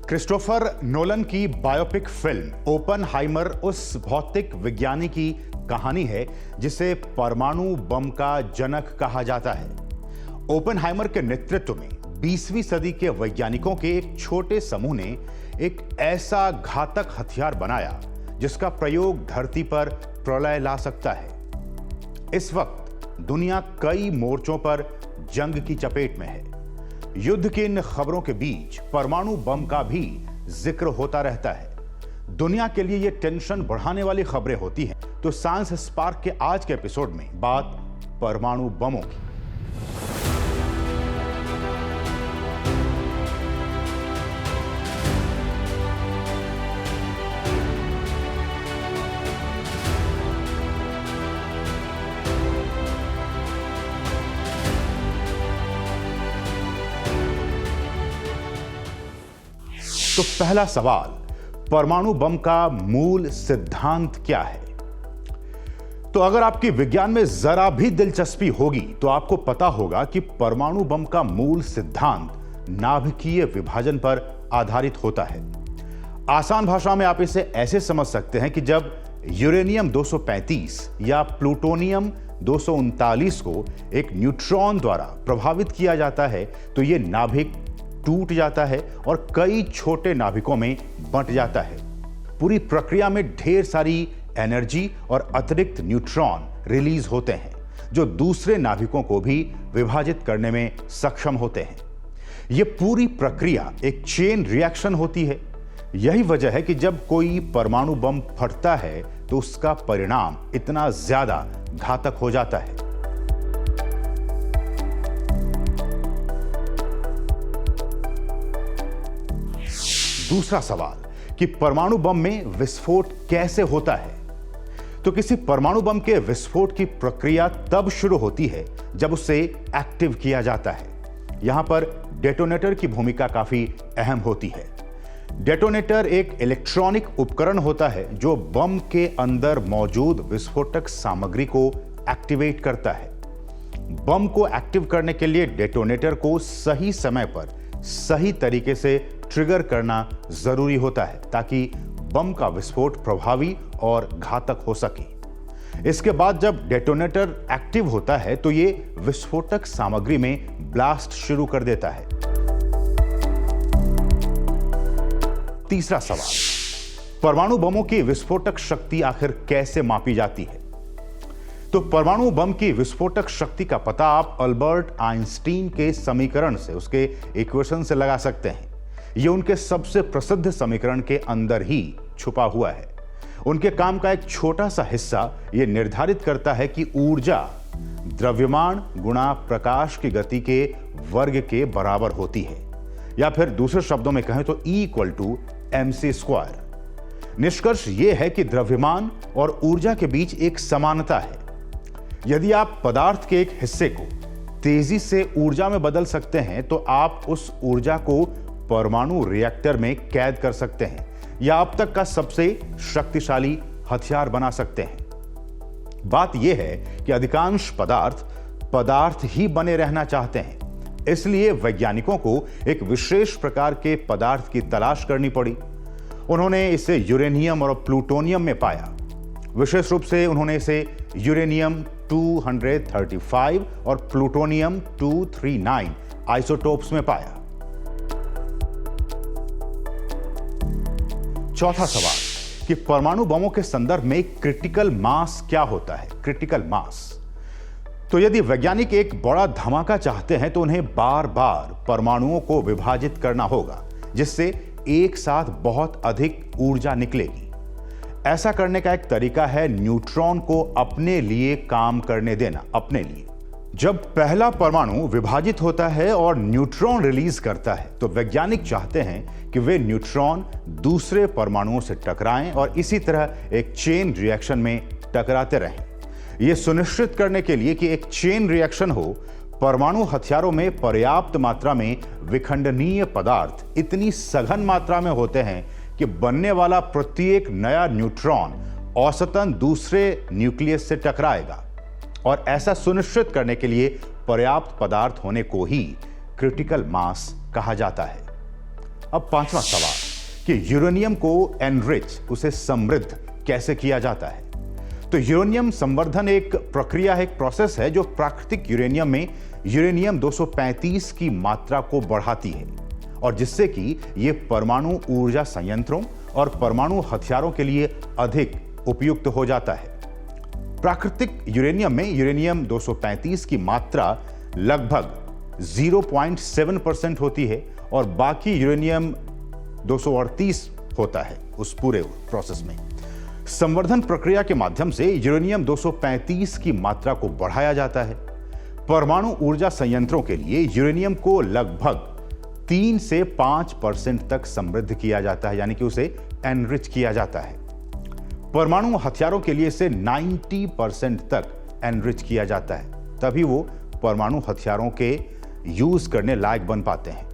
Christopher Nolan की biopic film Oppenheimer उस भौतिक विज्ञानी की कहानी है जिसे परमाणु बम का जनक कहा जाता है। ओपनहाइमर के नेतृत्व में 20वीं सदी के वैज्ञानिकों के एक छोटे समूह ने एक ऐसा घातक हथियार बनाया जिसका प्रयोग धरती पर प्रलय ला सकता है। इस वक्त दुनिया कई मोर्चों पर जंग की चपेट में है। युद्ध की इन खबरों के बीच परमाणु बम का भी जिक्र होता रहता है। दुनिया के लिए ये टेंशन बढ़ाने वाली खबरें होती हैं। तो साइंस स्पार्क के आज के एपिसोड में बात परमाणु बमों की। तो पहला सवाल, परमाणु बम का मूल सिद्धांत क्या है? तो अगर आपकी विज्ञान में जरा भी दिलचस्पी होगी तो आपको पता होगा कि परमाणु बम का मूल सिद्धांत नाभिकीय विभाजन पर आधारित होता है। आसान भाषा में आप इसे ऐसे समझ सकते हैं कि जब यूरेनियम 235 या प्लूटोनियम 239 को एक न्यूट्रॉन द्वारा प्रभावित किया जाता है तो यह नाभिक टूट जाता है और कई छोटे नाभिकों में बंट जाता है। पूरी प्रक्रिया में ढेर सारी एनर्जी और अतिरिक्त न्यूट्रॉन रिलीज होते हैं जो दूसरे नाभिकों को भी विभाजित करने में सक्षम होते हैं। यह पूरी प्रक्रिया एक चेन रिएक्शन होती है। यही वजह है कि जब कोई परमाणु बम फटता है तो उसका परिणाम इतना ज्यादा घातक हो जाता है। दूसरा सवाल कि परमाणु बम में विस्फोट कैसे होता है? तो किसी परमाणु बम के विस्फोट की प्रक्रिया तब शुरू होती है जब उसे एक्टिव किया जाता है। यहां पर डेटोनेटर की भूमिका काफी अहम होती है। डेटोनेटर एक इलेक्ट्रॉनिक उपकरण होता है जो बम के अंदर मौजूद विस्फोटक सामग्री को एक्टिवेट करता है। बम को एक्टिव करने के लिए डेटोनेटर को सही समय पर सही तरीके से ट्रिगर करना जरूरी होता है ताकि बम का विस्फोट प्रभावी और घातक हो सके। इसके बाद जब डेटोनेटर एक्टिव होता है तो यह विस्फोटक सामग्री में ब्लास्ट शुरू कर देता है। तीसरा सवाल, परमाणु बमों की विस्फोटक शक्ति आखिर कैसे मापी जाती है? तो परमाणु बम की विस्फोटक शक्ति का पता आप अल्बर्ट आइंस्टीन के समीकरण से, उसके इक्वेशन से लगा सकते हैं। यह उनके सबसे प्रसिद्ध समीकरण के अंदर ही छुपा हुआ है। उनके काम का एक छोटा सा हिस्सा यह निर्धारित करता है कि ऊर्जा द्रव्यमान गुणा प्रकाश की गति के वर्ग के बराबर होती है, या फिर दूसरे शब्दों में कहें तो E=mc²। निष्कर्ष यह है कि द्रव्यमान और ऊर्जा के बीच एक समानता है। यदि आप पदार्थ के एक हिस्से को तेजी से ऊर्जा में बदल सकते हैं तो आप उस ऊर्जा को परमाणु रिएक्टर में कैद कर सकते हैं या अब तक का सबसे शक्तिशाली हथियार बना सकते हैं। बात यह है कि अधिकांश पदार्थ ही बने रहना चाहते हैं। इसलिए वैज्ञानिकों को एक विशेष प्रकार के पदार्थ की तलाश करनी पड़ी। उन्होंने इसे यूरेनियम और प्लूटोनियम में पाया। विशेष रूप से उन्होंने इसे यूरेनियम 235 और प्लूटोनियम 239 आइसोटोप्स में पाया। चौथा सवाल कि परमाणु बमों के संदर्भ में क्रिटिकल मास क्या होता है? क्रिटिकल मास, तो यदि वैज्ञानिक एक बड़ा धमाका चाहते हैं तो उन्हें बार बार परमाणुओं को विभाजित करना होगा जिससे एक साथ बहुत अधिक ऊर्जा निकलेगी। ऐसा करने का एक तरीका है न्यूट्रॉन को अपने लिए काम करने देना। अपने लिए जब पहला परमाणु विभाजित होता है और न्यूट्रॉन रिलीज करता है तो वैज्ञानिक चाहते हैं कि वे न्यूट्रॉन दूसरे परमाणुओं से टकराएं और इसी तरह एक चेन रिएक्शन में टकराते रहें। यह सुनिश्चित करने के लिए कि एक चेन रिएक्शन हो, परमाणु हथियारों में पर्याप्त मात्रा में विखंडनीय पदार्थ इतनी सघन मात्रा में होते हैं कि बनने वाला प्रत्येक नया न्यूट्रॉन औसतन दूसरे न्यूक्लियस से टकराएगा, और ऐसा सुनिश्चित करने के लिए पर्याप्त पदार्थ होने को ही क्रिटिकल मास कहा जाता है। अब पांचवा सवाल कि यूरेनियम को एनरिच, उसे समृद्ध कैसे किया जाता है। तो यूरेनियम संवर्धन एक प्रक्रिया है, एक प्रोसेस है जो प्राकृतिक यूरेनियम में यूरेनियम 235 की मात्रा को बढ़ाती है और जिससे कि ये परमाणु ऊर्जा संयंत्रों और परमाणु हथियारों के लिए अधिक उपयुक्त हो जाता है। प्राकृतिक यूरेनियम में यूरेनियम 235 की मात्रा लगभग 0.7% होती है और बाकी यूरेनियम 238 होता है उस पूरे प्रोसेस में। संवर्धन प्रक्रिया के माध्यम से यूरेनियम 235 की मात्रा को बढ़ाया जाता है। परमाणु ऊर्जा संयंत्रों के लिए यूरेनियम को लगभग 3 से 5% तक समृद्ध किया जाता है, यानी कि उसे एनरिच किया जाता है। परमाणु हथियारों के लिए इसे 90% तक एनरिच किया जाता है, तभी वो परमाणु हथियारों के यूज करने लायक बन पाते हैं।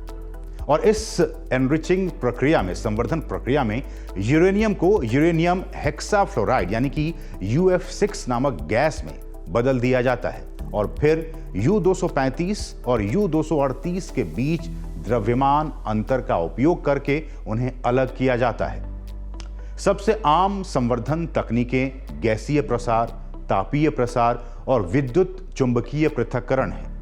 और इस एनरिचिंग प्रक्रिया में, संवर्धन प्रक्रिया में यूरेनियम को यूरेनियम हेक्साफ्लोराइड यानी कि UF6 नामक गैस में बदल दिया जाता है और फिर U235 और U238 के बीच द्रव्यमान अंतर का उपयोग करके उन्हें अलग किया जाता है। सबसे आम संवर्धन तकनीकें गैसीय प्रसार, तापीय प्रसार और विद्युत चुंबकीय पृथक्करण है।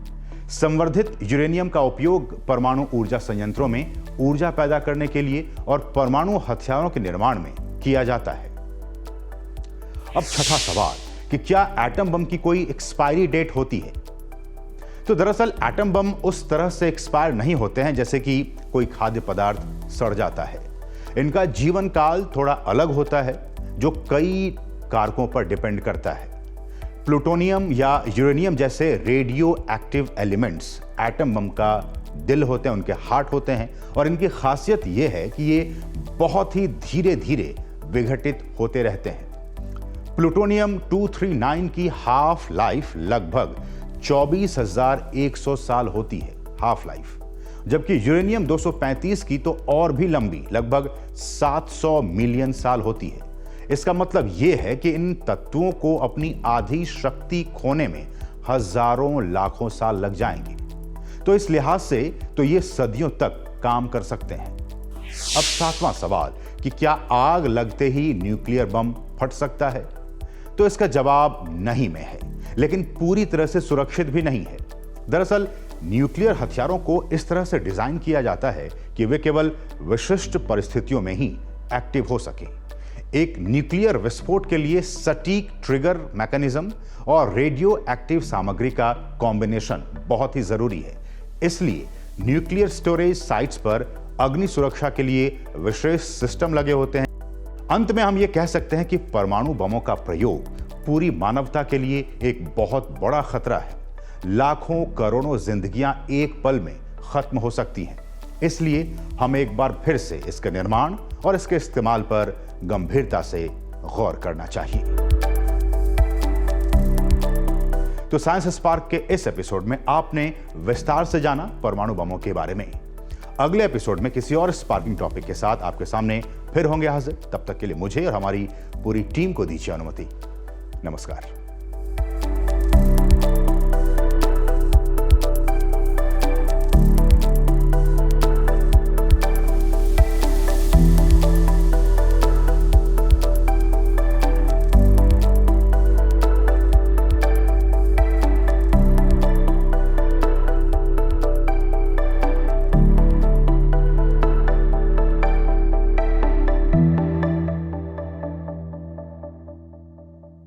संवर्धित यूरेनियम का उपयोग परमाणु ऊर्जा संयंत्रों में ऊर्जा पैदा करने के लिए और परमाणु हथियारों के निर्माण में किया जाता है। अब छठा सवाल कि क्या एटम बम की कोई एक्सपायरी डेट होती है। तो दरअसल एटम बम उस तरह से एक्सपायर नहीं होते हैं जैसे कि कोई खाद्य पदार्थ सड़ जाता है। इनका जीवन काल थोड़ा अलग होता है जो कई कारकों पर डिपेंड करता है। प्लूटोनियम या यूरेनियम जैसे radio active elements atom bomb का दिल होते हैं, उनके हार्ट होते हैं और इनकी खासियत यह है कि ये बहुत ही धीरे धीरे विघटित होते रहते हैं। प्लूटोनियम 239 की हाफ लाइफ लगभग 24,100 साल होती है, हाफ लाइफ, जबकि यूरेनियम 235 की तो और भी लंबी, लगभग 700 मिलियन साल होती है। इसका मतलब यह है कि इन तत्वों को अपनी आधी शक्ति खोने में हजारों लाखों साल लग जाएंगे। तो इस लिहाज से तो ये सदियों तक काम कर सकते हैं। अब सातवां सवाल कि क्या आग लगते ही न्यूक्लियर बम फट सकता है। तो इसका जवाब नहीं में है, लेकिन पूरी तरह से सुरक्षित भी नहीं है। दरअसल न्यूक्लियर हथियारों को इस तरह से डिजाइन किया जाता है कि वे केवल विशिष्ट परिस्थितियों में ही एक्टिव हो सके। एक न्यूक्लियर विस्फोट के लिए सटीक ट्रिगर मैकेनिज्म और रेडियो एक्टिव सामग्री का कॉम्बिनेशन बहुत ही जरूरी है। इसलिए न्यूक्लियर स्टोरेज साइट्स पर अग्नि सुरक्षा के लिए विशेष सिस्टम लगे होते हैं। अंत में हम ये कह सकते हैं कि परमाणु बमों का प्रयोग पूरी मानवता के लिए एक बहुत बड़ा खतरा है। लाखों करोड़ों जिंदगियां एक पल में खत्म हो सकती हैं। इसलिए हमें एक बार फिर से इसके निर्माण और इसके इस्तेमाल पर गंभीरता से गौर करना चाहिए। तो साइंस स्पार्क के इस एपिसोड में आपने विस्तार से जाना परमाणु बमों के बारे में। अगले एपिसोड में किसी और स्पार्किंग टॉपिक के साथ आपके सामने फिर होंगे हाजिर। तब तक के लिए मुझे और हमारी पूरी टीम को दीजिए अनुमति। नमस्कार।